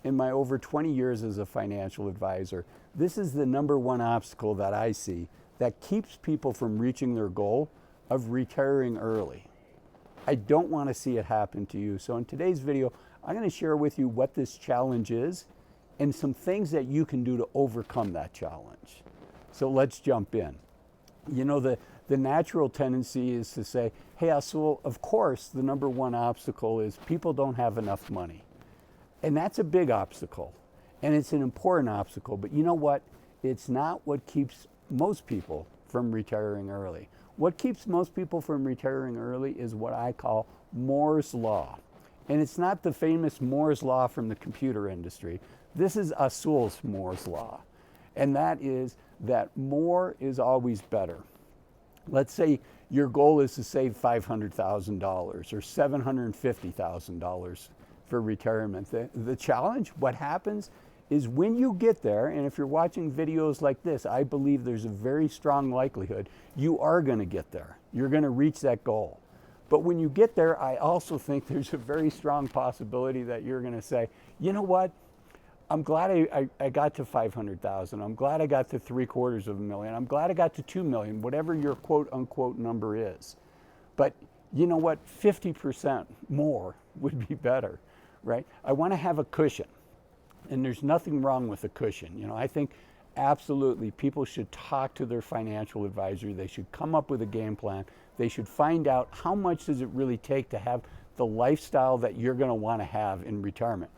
in my over 20 years as a financial advisor, this is the number one obstacle that I see that keeps people from reaching their goal of retiring early. I don't want to see it happen to you. So in today's video, I'm going to share with you what this challenge is and some things that you can do to overcome that challenge. So let's jump in. You know, the natural tendency is to say, hey, Asul, of course, the number one obstacle is people don't have enough money. And that's a big obstacle. And it's an important obstacle. But you know what? It's not what keeps most people from retiring early. What keeps most people from retiring early is what I call Moore's Law. And it's not the famous Moore's Law from the computer industry. This is Asul's Moore's Law. And that is that more is always better. Let's say your goal is to save $500,000 or $750,000 for retirement. The challenge, what happens is when you get there, and if you're watching videos like this, I believe there's a very strong likelihood you are going to get there. You're going to reach that goal. But when you get there, I also think there's a very strong possibility that you're going to say, you know what? I'm glad I got to 500,000. I'm glad I got to $750,000. I'm glad I got to 2 million, whatever your quote unquote number is. But you know what? 50% more would be better, right? I want to have a cushion. And there's nothing wrong with a cushion. You know, I think absolutely people should talk to their financial advisor. They should come up with a game plan. They should find out how much does it really take to have the lifestyle that you're going to want to have in retirement.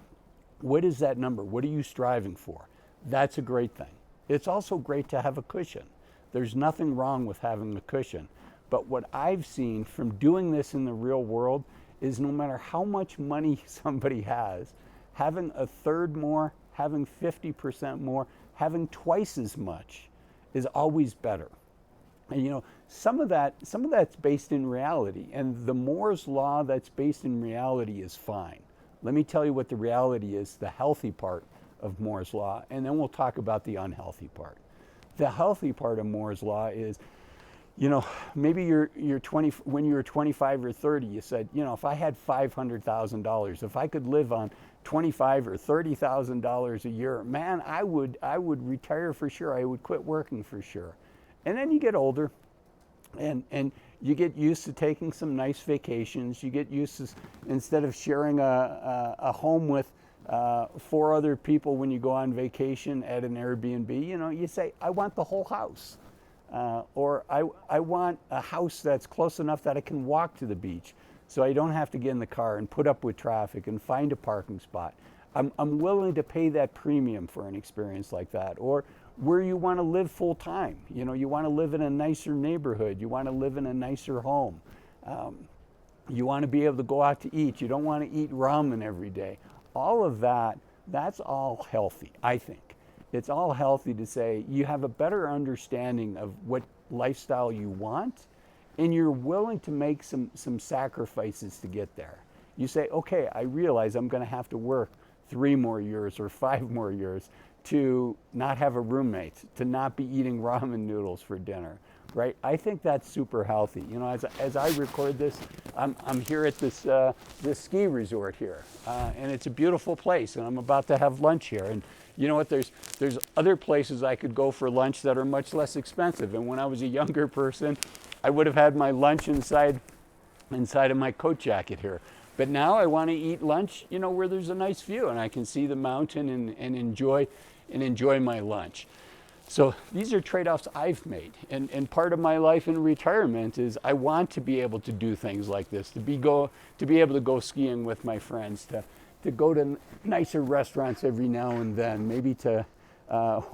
What is that number? What are you striving for? That's a great thing. It's also great to have a cushion. There's nothing wrong with having a cushion. But what I've seen from doing this in the real world is no matter how much money somebody has, having a third more, having 50% more, having twice as much is always better. And you know, some of that's based in reality, and the Moore's Law that's based in reality is fine. Let me tell you what the reality is, the healthy part of Moore's Law, and then we'll talk about the unhealthy part. The healthy part of Moore's Law is, you know, maybe you're 20, when you were 25 or 30, you said, you know, if I had $500,000, if I could live on $25,000 or $30,000 a year, man, I would retire for sure. I would quit working for sure. And then you get older, and you get used to taking some nice vacations. You get used to, instead of sharing a home with 4 other people when you go on vacation at an Airbnb, you know, you say, I want the whole house. Or I want a house that's close enough that I can walk to the beach so I don't have to get in the car and put up with traffic and find a parking spot. I'm willing to pay that premium for an experience like that. Or where you want to live full time. You know, you want to live in a nicer neighborhood. You want to live in a nicer home. You want to be able to go out to eat. You don't want to eat ramen every day. All of that, that's all healthy, I think. It's all healthy to say you have a better understanding of what lifestyle you want, and you're willing to make some sacrifices to get there. You say, okay, I realize I'm going to have to work 3 more years or 5 more years to not have a roommate, to not be eating ramen noodles for dinner, right? I think that's super healthy. You know, as I record this, I'm here at this ski resort here, and it's a beautiful place, and I'm about to have lunch here. And you know what? There's other places I could go for lunch that are much less expensive. And when I was a younger person, I would have had my lunch inside of my coat jacket here. But now I want to eat lunch, you know, where there's a nice view and I can see the mountain and enjoy my lunch. So these are trade-offs I've made. And part of my life in retirement is I want to be able to do things like this, to be able to go skiing with my friends, to go to nicer restaurants every now and then, maybe to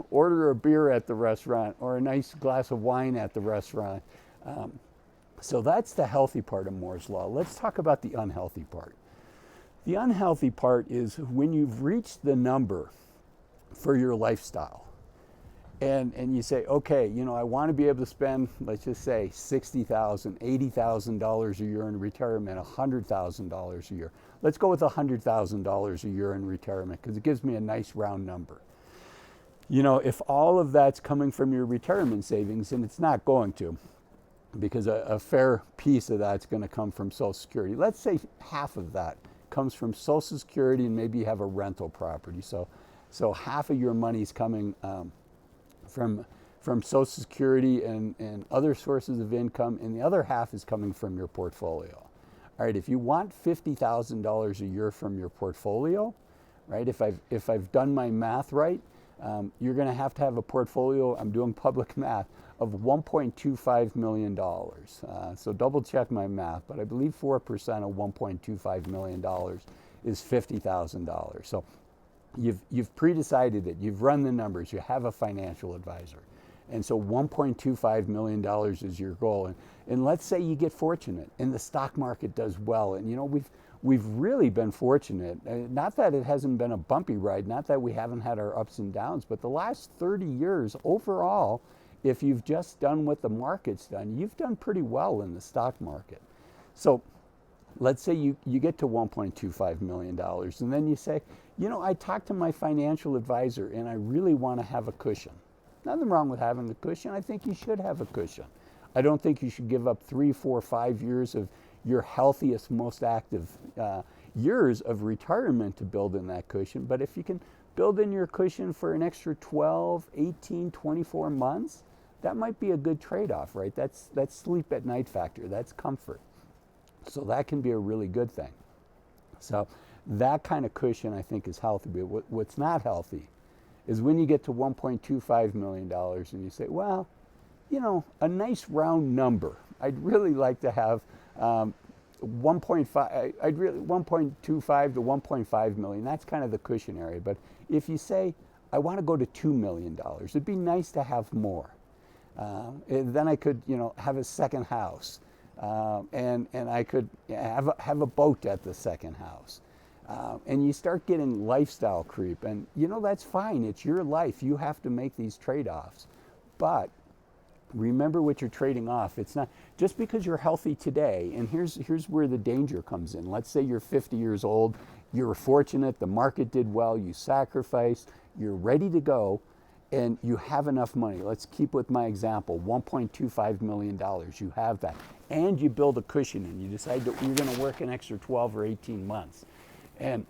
order a beer at the restaurant or a nice glass of wine at the restaurant. So that's the healthy part of Moore's Law. Let's talk about the unhealthy part. The unhealthy part is when you've reached the number for your lifestyle and you say, okay, you know, I want to be able to spend, let's just say $60,000, $80,000 a year in retirement, $100,000 a year. Let's go with $100,000 a year in retirement because it gives me a nice round number. You know, if all of that's coming from your retirement savings, and it's not going to, because a fair piece of that's going to come from Social Security. Let's say half of that comes from Social Security, and maybe you have a rental property. So half of your money is coming from Social Security and other sources of income, and the other half is coming from your portfolio. All right, if you want $50,000 a year from your portfolio, right? If I've done my math right, you're going to have a portfolio. I'm doing public math of $1.25 million. So double check my math, but I believe 4% of $1.25 million is $50,000. So you've pre-decided it. You've run the numbers. You have a financial advisor. And so $1.25 million is your goal. And let's say you get fortunate and the stock market does well. And you know, we've really been fortunate. Not that it hasn't been a bumpy ride, not that we haven't had our ups and downs, but the last 30 years overall, if you've just done what the market's done, you've done pretty well in the stock market. So let's say you get to $1.25 million, and then you say, you know, I talked to my financial advisor and I really want to have a cushion. Nothing wrong with having a cushion. I think you should have a cushion. I don't think you should give up 3, 4, 5 years of your healthiest, most active years of retirement to build in that cushion. But if you can build in your cushion for an extra 12, 18, 24 months, that might be a good trade-off, right? That's sleep at night factor. That's comfort. So that can be a really good thing. So that kind of cushion, I think, is healthy. But what's not healthy is when you get to $1.25 million and you say, well, you know, a nice round number. I'd really like to have 1.25 to 1.5 million. That's kind of the cushion area. But if you say, I want to go to $2 million, it'd be nice to have more. Then I could, you know, have a second house, and I could have a boat at the second house. And you start getting lifestyle creep, and you know, that's fine. It's your life. You have to make these trade-offs. But remember what you're trading off. It's not just because you're healthy today. And here's where the danger comes in. Let's say you're 50 years old, you were fortunate, the market did well, you sacrificed, you're ready to go, and you have enough money. Let's keep with my example, $1.25 million. You have that. And you build a cushion and you decide that you're going to work an extra 12 or 18 months. And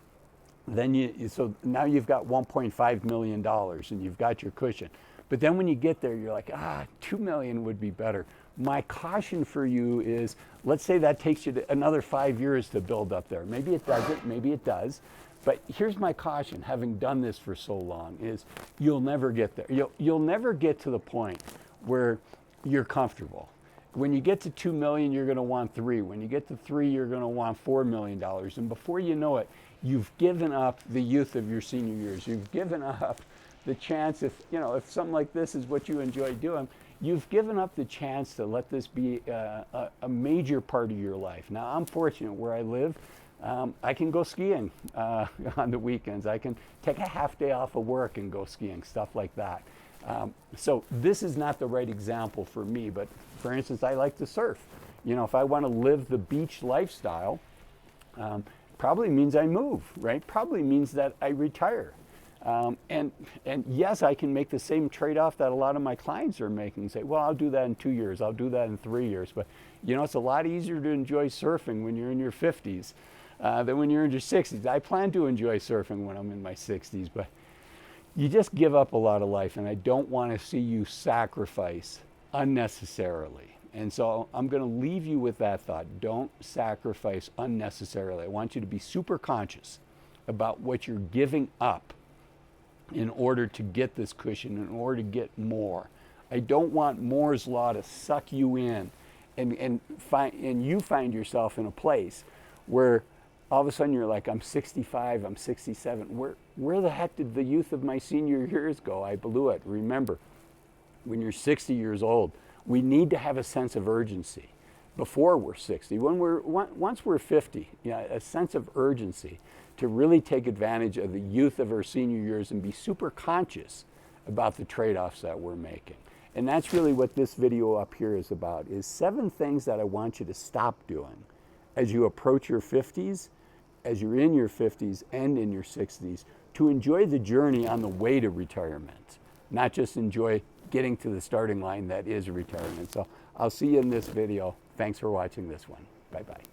then so now you've got $1.5 million and you've got your cushion. But then when you get there, you're like, $2 million would be better. My caution for you is, let's say that takes you to another 5 years to build up there. Maybe it doesn't, maybe it does. But here's my caution, having done this for so long, is you'll never get there. You'll never get to the point where you're comfortable. When you get to 2 million, you're going to want 3. When you get to 3, you're going to want $4 million. And before you know it, you've given up the youth of your senior years. You've given up the chance, if something like this is what you enjoy doing, you've given up the chance to let this be a major part of your life. Now, I'm fortunate where I live. I can go skiing on the weekends. I can take a half day off of work and go skiing, stuff like that. So this is not the right example for me, but for instance, I like to surf. You know, if I want to live the beach lifestyle, probably means I move, right? Probably means that I retire. And yes, I can make the same trade-off that a lot of my clients are making. Say, well, I'll do that in 2 years. I'll do that in 3 years. But, you know, it's a lot easier to enjoy surfing when you're in your 50s than when you're in your 60s. I plan to enjoy surfing when I'm in my 60s, but you just give up a lot of life, and I don't want to see you sacrifice unnecessarily. And so I'm going to leave you with that thought. Don't sacrifice unnecessarily. I want you to be super conscious about what you're giving up in order to get this cushion, in order to get more. I don't want Moore's law to suck you in and you find yourself in a place where all of a sudden you're like, I'm 65, I'm 67. Where the heck did the youth of my senior years go? I blew it. Remember, when you're 60 years old, we need to have a sense of urgency before we're 60. Once we're 50, a sense of urgency to really take advantage of the youth of our senior years and be super conscious about the trade-offs that we're making. And that's really what this video up here is about, is 7 things that I want you to stop doing as you approach your 50s, as you're in your 50s and in your 60s, to enjoy the journey on the way to retirement, not just enjoy getting to the starting line that is retirement. So I'll see you in this video. Thanks for watching this one. Bye-bye.